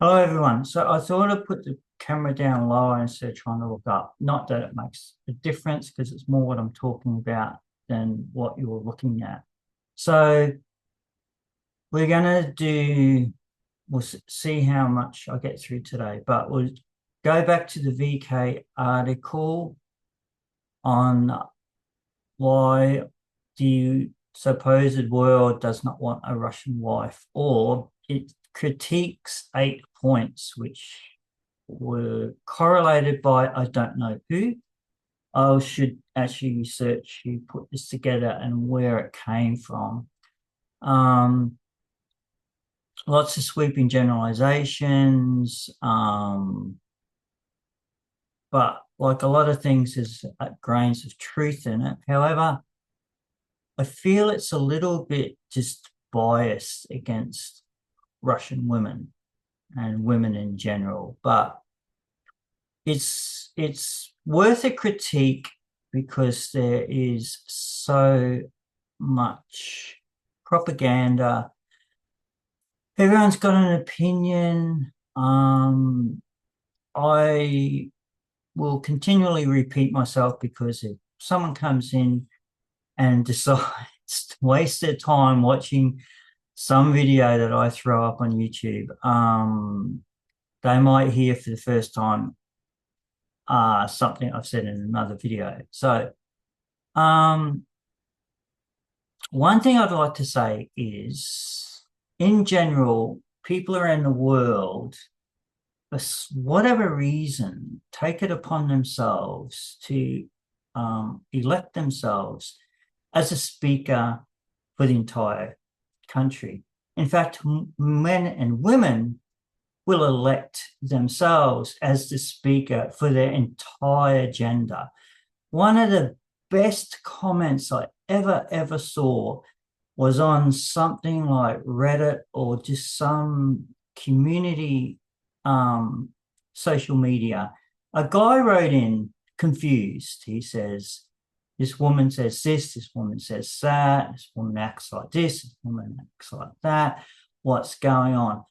Hello, everyone. So I thought I'd put the camera down lower instead of trying to look up. Not that it makes a difference because it's more what I'm talking about than what you're looking at. So we're going to we'll see how much I get through today, but we'll go back to the VK article on why the supposed world does not want a Russian wife, or it critiques 8 points which were correlated by I don't know who. I should actually research who put this together and where it came from. Lots of sweeping generalizations, but like a lot of things, there's grains of truth in it. However, I feel it's a little bit just biased against Russian women and women in general, but it's worth a critique because there is so much propaganda. Everyone's got an opinion. I will continually repeat myself because if someone comes in and decides to waste their time watching some video that I throw up on YouTube, they might hear for the first time something I've said in another video. So one thing I'd like to say is, in general, people around the world, for whatever reason, take it upon themselves to elect themselves as a speaker for the entire country. In fact, men and women will elect themselves as the speaker for their entire gender. One of the best comments I ever saw was on something like Reddit or just some community social media. A guy wrote in confused. He says, this woman says this woman says that, this woman acts like this woman acts like that. What's going on?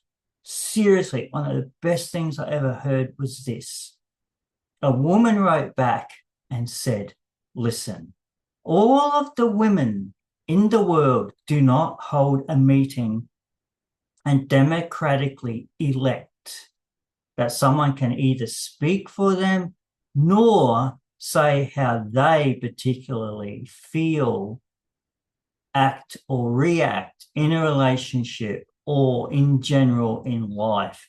Seriously, one of the best things I ever heard was this. A woman wrote back and said, listen, all of the women in the world do not hold a meeting and democratically elect that someone can either speak for them nor say how they particularly feel, act, or react in a relationship or in general in life.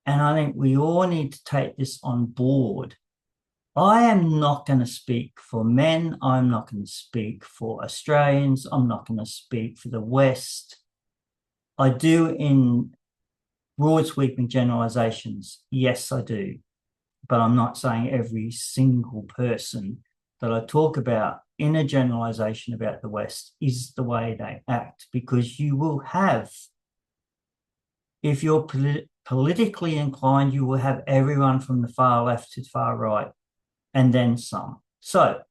And I think we all need to take this on board. I am not going to speak for men. I'm not going to speak for Australians. I'm not going to speak for the West. I do in broad sweeping generalizations. Yes, I do. But I'm not saying every single person that I talk about in a generalization about the West is the way they act, because you will have, if you're politically inclined, you will have everyone from the far left to the far right and then some. So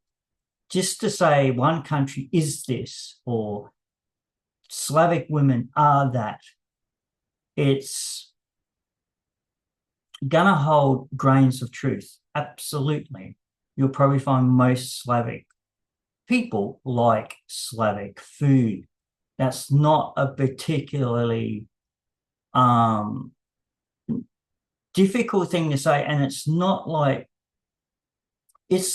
just to say one country is this or Slavic women are that, it's going to hold grains of truth. Absolutely. You'll probably find most Slavic people like Slavic food. That's not a particularly difficult thing to say, and it's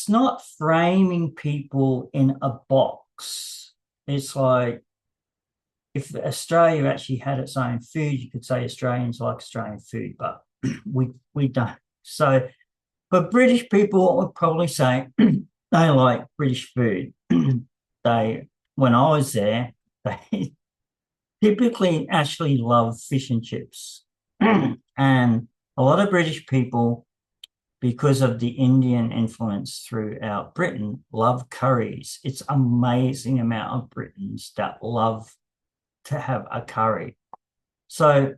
not framing people in a box. It's like if Australia actually had its own food, you could say Australians like Australian food, but we don't. So, but British people would probably say they like British food. When I was there, they typically actually love fish and chips. And a lot of British people, because of the Indian influence throughout Britain, love curries. It's amazing amount of Britons that love to have a curry. So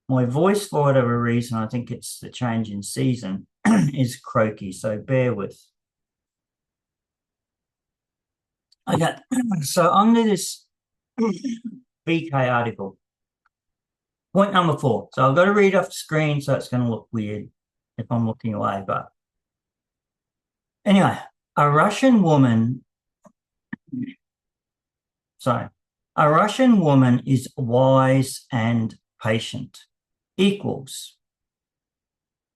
my voice, for whatever reason, I think it's the change in season, is croaky, so bear with. Okay, so under this BK article, Point number 4. So I've got to read off the screen, so it's going to look weird if I'm looking away. But anyway, a Russian woman, sorry, a Russian woman is wise and patient equals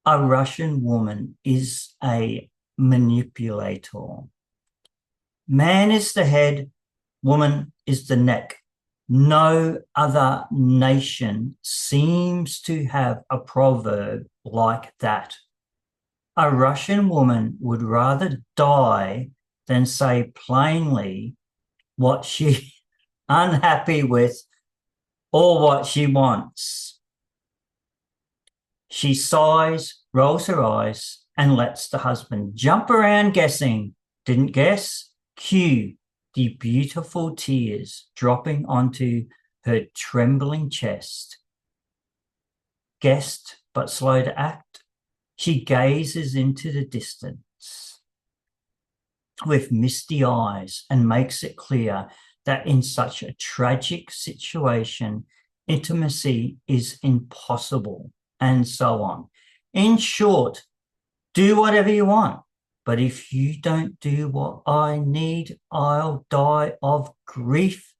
a Russian woman is a manipulator. Man is the head, woman is the neck. No other nation seems to have a proverb like that. A Russian woman would rather die than say plainly what she's unhappy with or what she wants. She sighs, rolls her eyes, and lets the husband jump around guessing. Didn't guess? Cue the beautiful tears dropping onto her trembling chest. Guessed, but slow to act, she gazes into the distance with misty eyes and makes it clear that in such a tragic situation, intimacy is impossible, and so on. In short, do whatever you want. But if you don't do what I need, I'll die of grief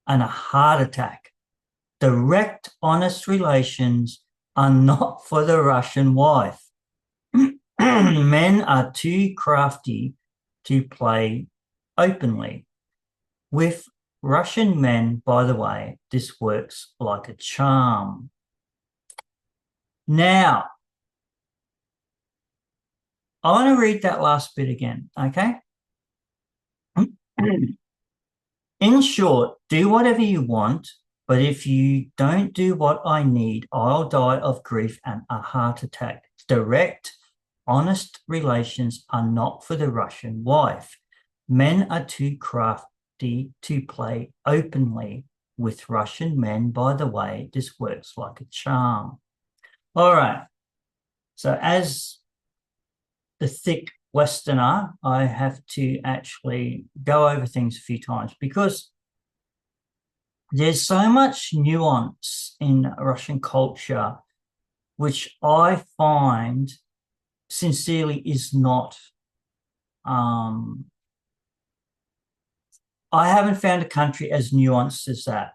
and a heart attack. Direct, honest relations are not for the Russian wife. Men are too crafty to play openly. With Russian men, by the way, this works like a charm. Now, I want to read that last bit again, okay? In short, do whatever you want, but if you don't do what I need, I'll die of grief and a heart attack. Direct, honest relations are not for the Russian wife. Men are too crafty to play openly. With Russian men, by the way, this works like a charm. All right. So as the thick Westerner, I have to actually go over things a few times because there's so much nuance in Russian culture, which I find sincerely is not, I haven't found a country as nuanced as that.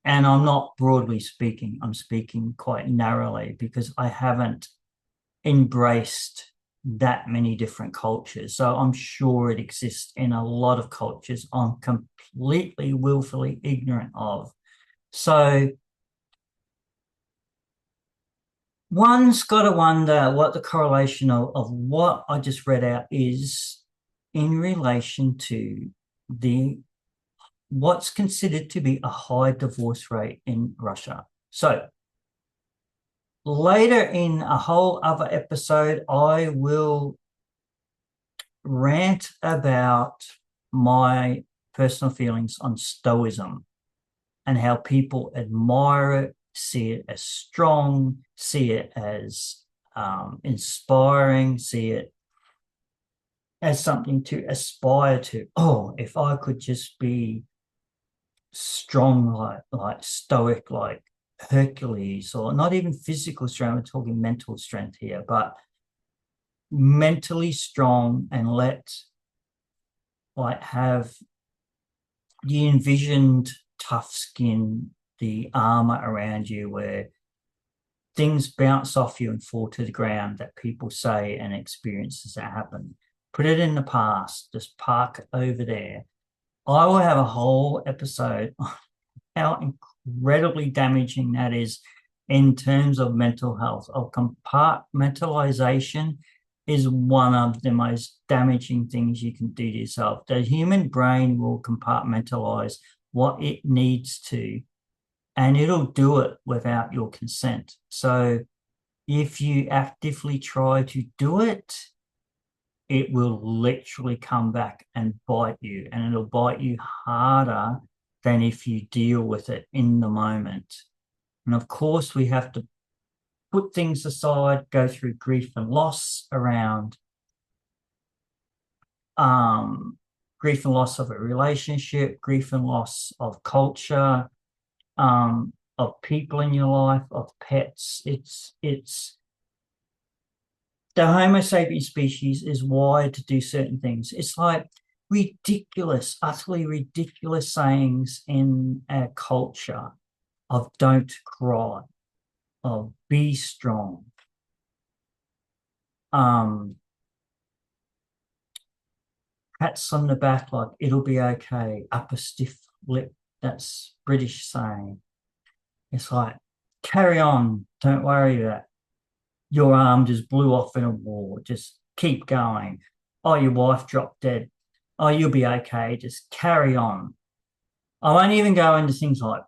And I'm not broadly speaking, I'm speaking quite narrowly because I haven't embraced that many different cultures. So I'm sure it exists in a lot of cultures I'm completely willfully ignorant of. So one's got to wonder what the correlation of what I just read out is in relation to the what's considered to be a high divorce rate in Russia. So later in a whole other episode, I will rant about my personal feelings on Stoicism and how people admire it, see it as strong, see it as inspiring, see it as something to aspire to. Oh, if I could just be strong like Stoic, like Hercules, or not even physical strength, we're talking mental strength here, but mentally strong and have the envisioned tough skin, the armor around you where things bounce off you and fall to the ground that people say and experiences that happen. Put it in the past, just park it over there. I will have a whole episode on how incredibly damaging that is in terms of mental health. Of compartmentalization is one of the most damaging things you can do to yourself. The human brain will compartmentalize what it needs to, and it'll do it without your consent. So if you actively try to do it, it will literally come back and bite you, and it'll bite you harder than if you deal with it in the moment. And of course, we have to put things aside, go through grief and loss around grief and loss of a relationship, grief and loss of culture, of people in your life, of pets. It's the Homo sapiens species is wired to do certain things. It's like ridiculous, utterly ridiculous sayings in our culture of don't cry, of be strong. Pats on the back like it'll be okay, up a stiff lip. That's British saying. It's like, carry on, don't worry that your arm just blew off in a war. Just keep going. Oh, your wife dropped dead. Oh, you'll be okay. Just carry on. I won't even go into things like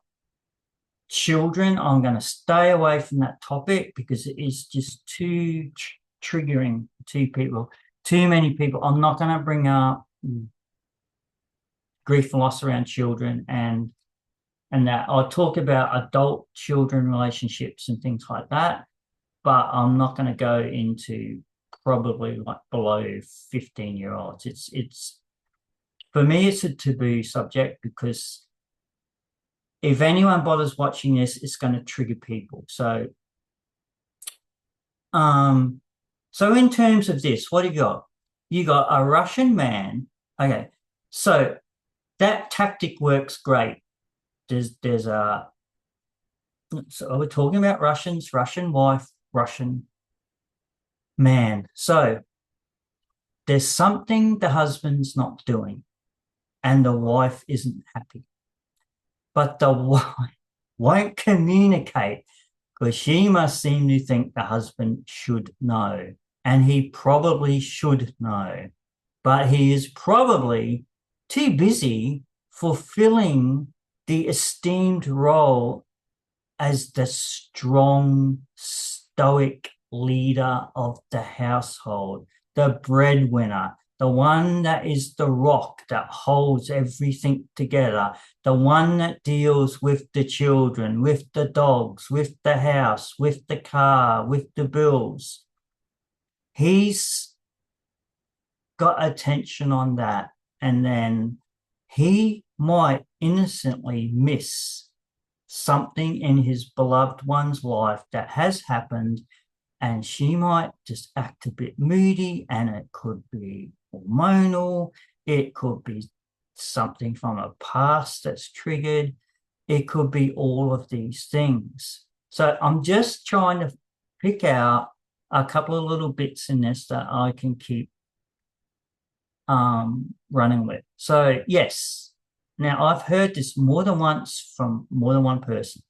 children. I'm going to stay away from that topic because it is just too triggering to people. Too many people. I'm not going to bring up grief and loss around children and that. I'll talk about adult-children relationships and things like that, but I'm not going to go into probably like below 15-year-olds. It's for me, it's a taboo subject because if anyone bothers watching this, it's going to trigger people. So in terms of this, what do you got? You got a Russian man. Okay, so that tactic works great. There's a, so we're talking about Russians, Russian wife, Russian man. So there's something the husband's not doing and the wife isn't happy. But the wife won't communicate because she must seem to think the husband should know. And he probably should know. But he is probably too busy fulfilling the esteemed role as the strong, stoic leader of the household, the breadwinner, the one that is the rock that holds everything together, the one that deals with the children, with the dogs, with the house, with the car, with the bills. He's got attention on that, and then he might innocently miss something in his beloved one's life that has happened, and she might just act a bit moody, and it could be hormonal, it could be something from a past that's triggered, it could be all of these things. So I'm just trying to pick out a couple of little bits in this that I can keep running with. So yes, now I've heard this more than once from more than one person.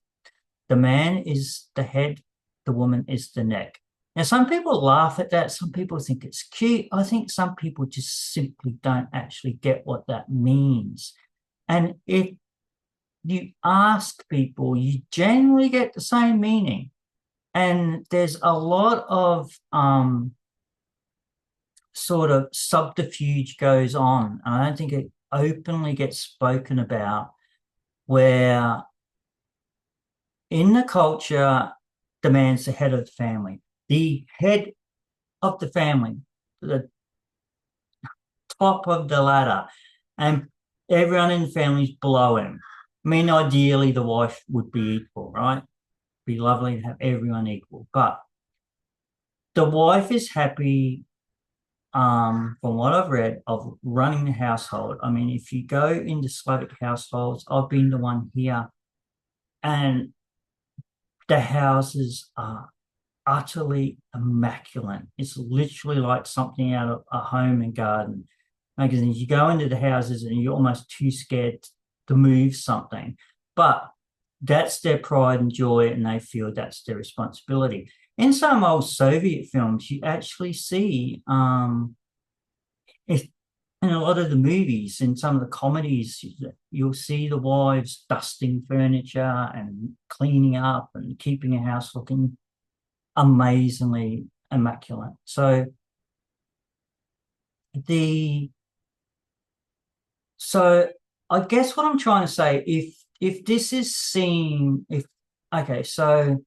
The man is the head, the woman is the neck. Now, some people laugh at that. Some people think it's cute. I think some people just simply don't actually get what that means. And if you ask people, you generally get the same meaning. And there's a lot of sort of subterfuge goes on. I don't think it openly gets spoken about, where in the culture, the man's the head of the family. The head of the family, the top of the ladder, and everyone in the family is below him. I mean, ideally, the wife would be equal, right? It'd be lovely to have everyone equal. But the wife is happy, from what I've read, of running the household. I mean, if you go into Slavic households, I've been to one here, and the houses are utterly immaculate. It's literally like something out of a home and garden magazine. You go into the houses and you're almost too scared to move something. But that's their pride and joy, and they feel that's their responsibility. In some old Soviet films, you actually see, in a lot of the movies, in some of the comedies, you'll see the wives dusting furniture and cleaning up and keeping a house looking amazingly immaculate. So I guess what I'm trying to say, if this is seen, okay, so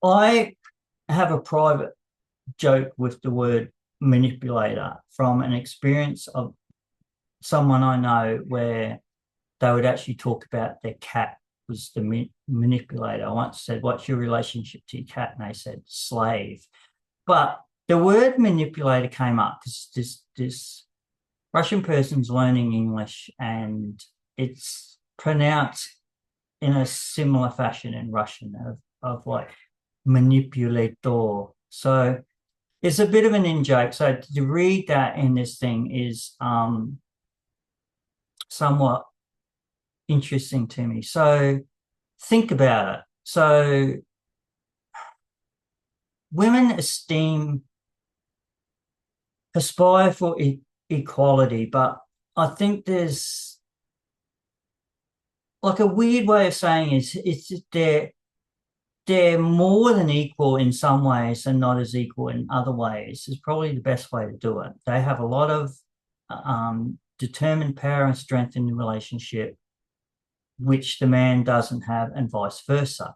I have a private joke with the word manipulator from an experience of someone I know where they would actually talk about their cat was the manipulator. I once said, "What's your relationship to your cat?" And they said, "Slave." But the word manipulator came up because this Russian person's learning English, and it's pronounced in a similar fashion in Russian of like manipulator. So it's a bit of an in-joke. So to read that in this thing is somewhat interesting to me. So think about it. So women aspire for equality, but I think there's like a weird way of saying it's they're more than equal in some ways and not as equal in other ways is probably the best way to do it. They have a lot of determined power and strength in the relationship, which the man doesn't have, and vice versa.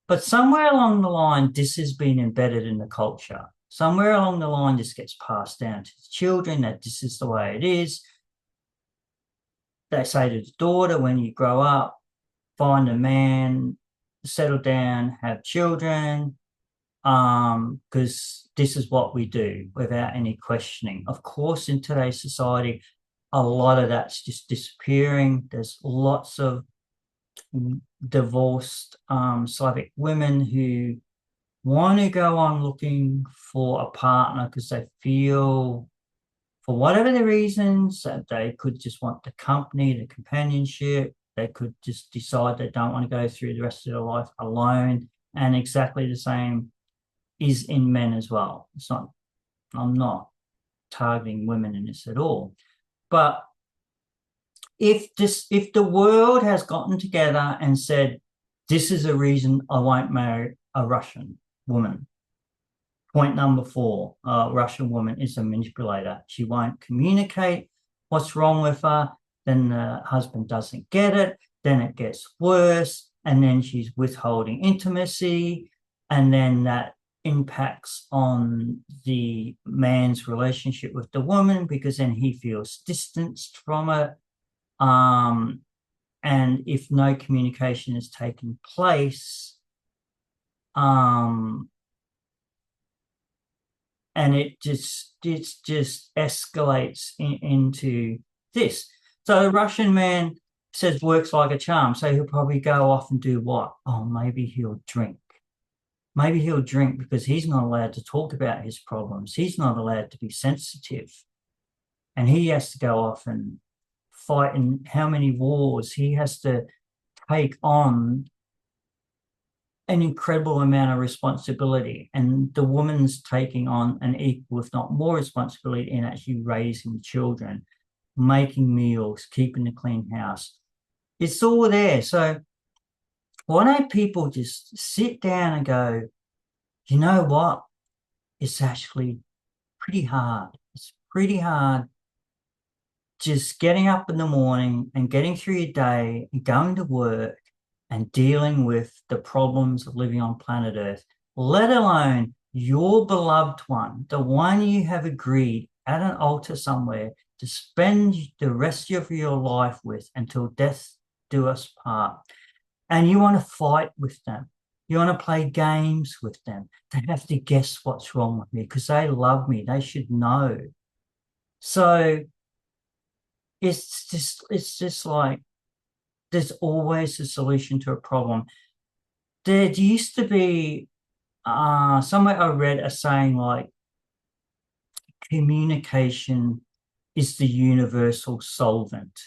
But somewhere along the line, this has been embedded in the culture. Somewhere along the line, this gets passed down to the children that this is the way it is. They say to the daughter, when you grow up, find a man, settle down, have children, because this is what we do without any questioning. Of course, in today's society, a lot of that's just disappearing. There's lots of divorced Slavic women who want to go on looking for a partner because they feel, for whatever the reasons, that they could just want the company, the companionship. They could just decide they don't want to go through the rest of their life alone. And exactly the same is in men as well. I'm not targeting women in this at all. But if the world has gotten together and said, this is a reason I won't marry a Russian woman. Point number 4, a Russian woman is a manipulator. She won't communicate what's wrong with her. Then the husband doesn't get it. Then it gets worse. And then she's withholding intimacy. And then that impacts on the man's relationship with the woman because then he feels distanced from it. And if no communication is taking place, and it just escalates into this. So the Russian man says works like a charm. So he'll probably go off and do what? Oh, maybe he'll drink. Maybe he'll drink because he's not allowed to talk about his problems. He's not allowed to be sensitive. And he has to go off and fight in how many wars. He has to take on an incredible amount of responsibility, and the woman's taking on an equal, if not more, responsibility in actually raising children, making meals, keeping a clean house. It's all there. So why don't people just sit down and go, you know what? It's actually pretty hard. It's pretty hard just getting up in the morning and getting through your day and going to work and dealing with the problems of living on planet Earth, let alone your beloved one, the one you have agreed at an altar somewhere to spend the rest of your life with until death do us part. And you want to fight with them. You want to play games with them. They have to guess what's wrong with me because they love me. They should know. So it's just like, there's always a solution to a problem. There used to be somewhere I read a saying like, communication is the universal solvent.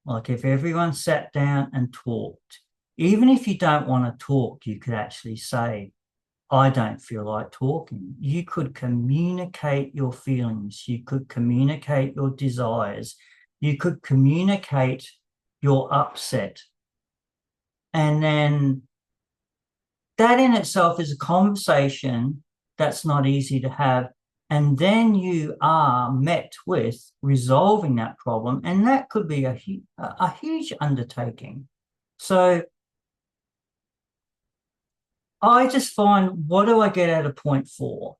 Like if everyone sat down and talked, even if you don't want to talk, you could actually say, I don't feel like talking. You could communicate your feelings. You could communicate your desires. You could communicate your upset. And then that in itself is a conversation that's not easy to have. And then you are met with resolving that problem. And that could be a huge undertaking. So I just find, what do I get out of point 4?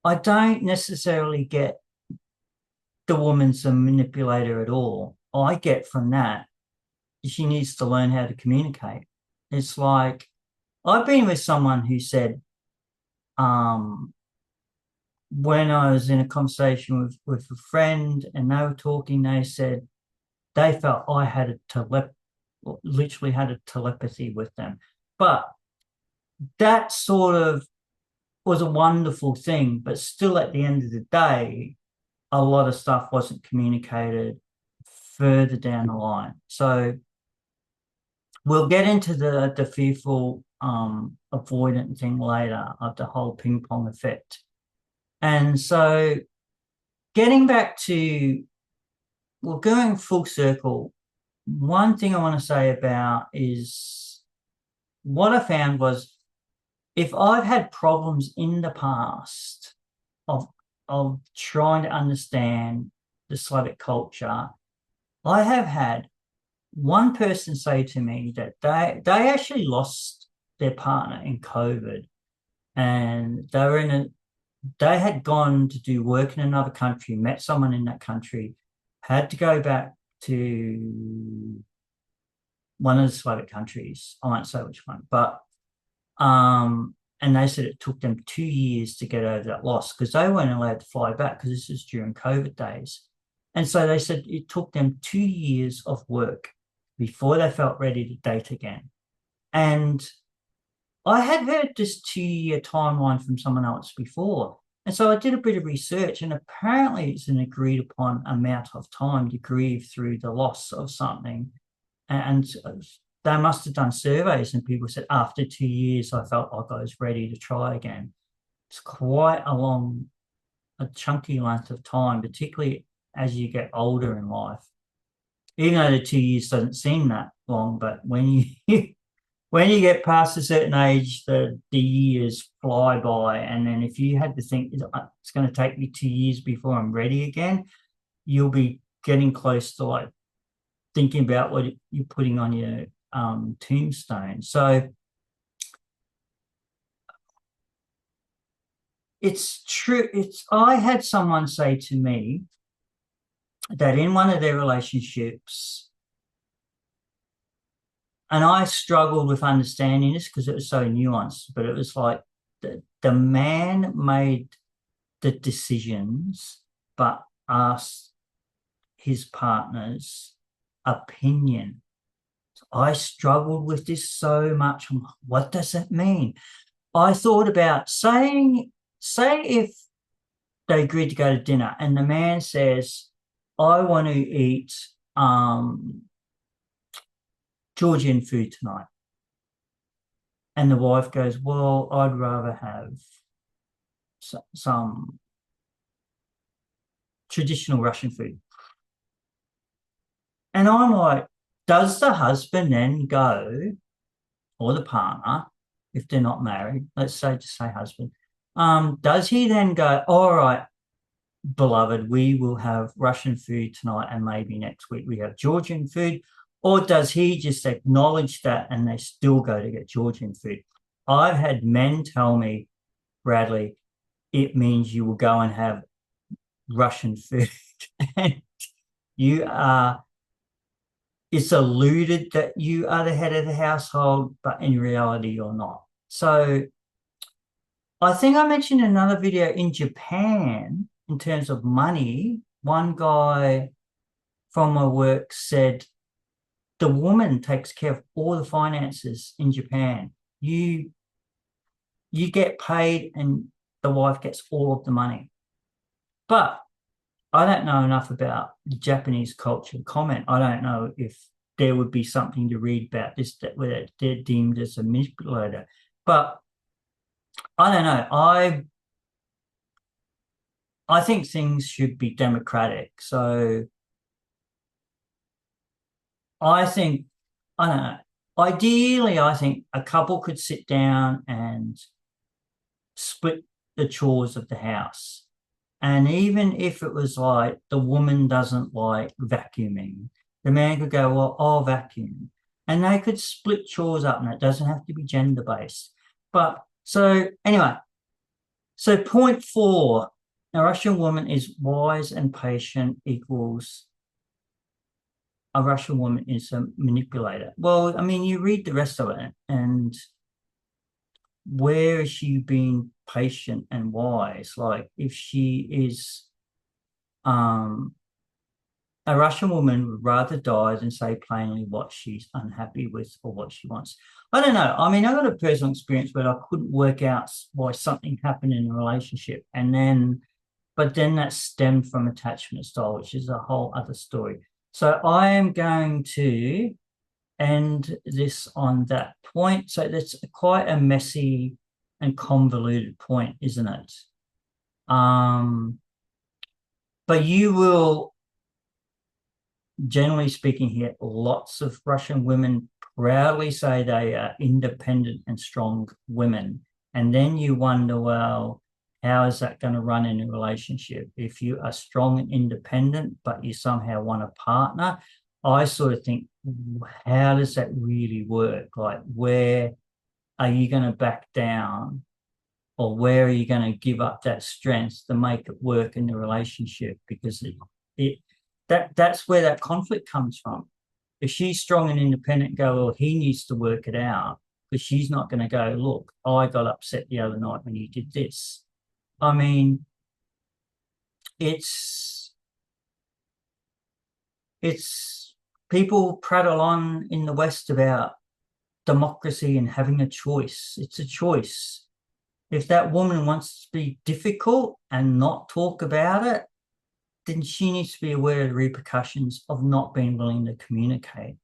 I don't necessarily get the woman's a manipulator at all. I get from that, she needs to learn how to communicate. It's like, I've been with someone who said, when I was in a conversation with a friend and they were talking, they said they felt I had literally had a telepathy with them. But that sort of was a wonderful thing, but still at the end of the day, a lot of stuff wasn't communicated further down the line. So we'll get into the fearful avoidant thing later of the whole ping pong effect. And so getting back to, well, going full circle, one thing I want to say about is what I found was if I've had problems in the past of trying to understand the Slavic culture, I have had one person say to me that they actually lost their partner in COVID, and they had gone to do work in another country, met someone in that country, had to go back to one of the Slavic countries. I won't say which one, but and they said it took them 2 years to get over that loss because they weren't allowed to fly back because this was during COVID days. And so they said it took them 2 years of work before they felt ready to date again. And I had heard this 2 year timeline from someone else before. And so I did a bit of research, and apparently it's an agreed upon amount of time to grieve through the loss of something. And they must have done surveys, and people said after 2 years, I felt like I was ready to try again. It's quite a chunky length of time, particularly as you get older in life. Even though the 2 years doesn't seem that long, but when you when you get past a certain age, the years fly by. And then if you had to think it's going to take me 2 years before I'm ready again, you'll be getting close to like thinking about what you're putting on your tombstone. So it's true. I had someone say to me that in one of their relationships, and I struggled with understanding this because it was so nuanced, but it was like the man made the decisions, but asked his partner's opinion. I struggled with this so much. What does that mean? I thought about say if they agreed to go to dinner and the man says, I want to eat Georgian food tonight. And the wife goes, well, I'd rather have some traditional Russian food. And I'm like, does the husband then go, or the partner, if they're not married, let's say, just say husband, does he then go, all right, beloved, we will have Russian food tonight and maybe next week we have Georgian food? Or does he just acknowledge that and they still go to get Georgian food? I've had men tell me, Bradley, it means you will go and have Russian food. And it's alluded that you are the head of the household, but in reality, you're not. So I think I mentioned in another video in Japan, in terms of money, one guy from my work said the woman takes care of all the finances in Japan. You get paid and the wife gets all of the money. But I don't know enough about the Japanese culture to comment. I don't know if there would be something to read about this where they're deemed as a manipulator. But I don't know. I think things should be democratic. So I don't know. Ideally, I think a couple could sit down and split the chores of the house. And even if it was like the woman doesn't like vacuuming, the man could go, well, I'll vacuum. And they could split chores up, and it doesn't have to be gender-based. But so anyway, so point 4, a Russian woman is wise and patient equals a Russian woman is a manipulator. Well, I mean, you read the rest of it, and where is she being patient and wise? Like, if she is a Russian woman would rather die than say plainly what she's unhappy with or what she wants. I don't know. I mean, I got a personal experience where I couldn't work out why something happened in a relationship, but then that stemmed from attachment style, which is a whole other story. So I am going to end this on that point. So that's quite a messy and convoluted point, isn't it? But you will, generally speaking here, lots of Russian women proudly say they are independent and strong women. And then you wonder, well, how is that going to run in a relationship? If you are strong and independent, but you somehow want a partner, I sort of think, how does that really work? Like, where are you going to back down? Or where are you going to give up that strength to make it work in the relationship? Because that's where that conflict comes from. If she's strong and independent, go, well, he needs to work it out, because she's not going to go, look, I got upset the other night when you did this. I mean, it's people prattle on in the West about democracy and having a choice. It's a choice. If that woman wants to be difficult and not talk about it, then she needs to be aware of the repercussions of not being willing to communicate.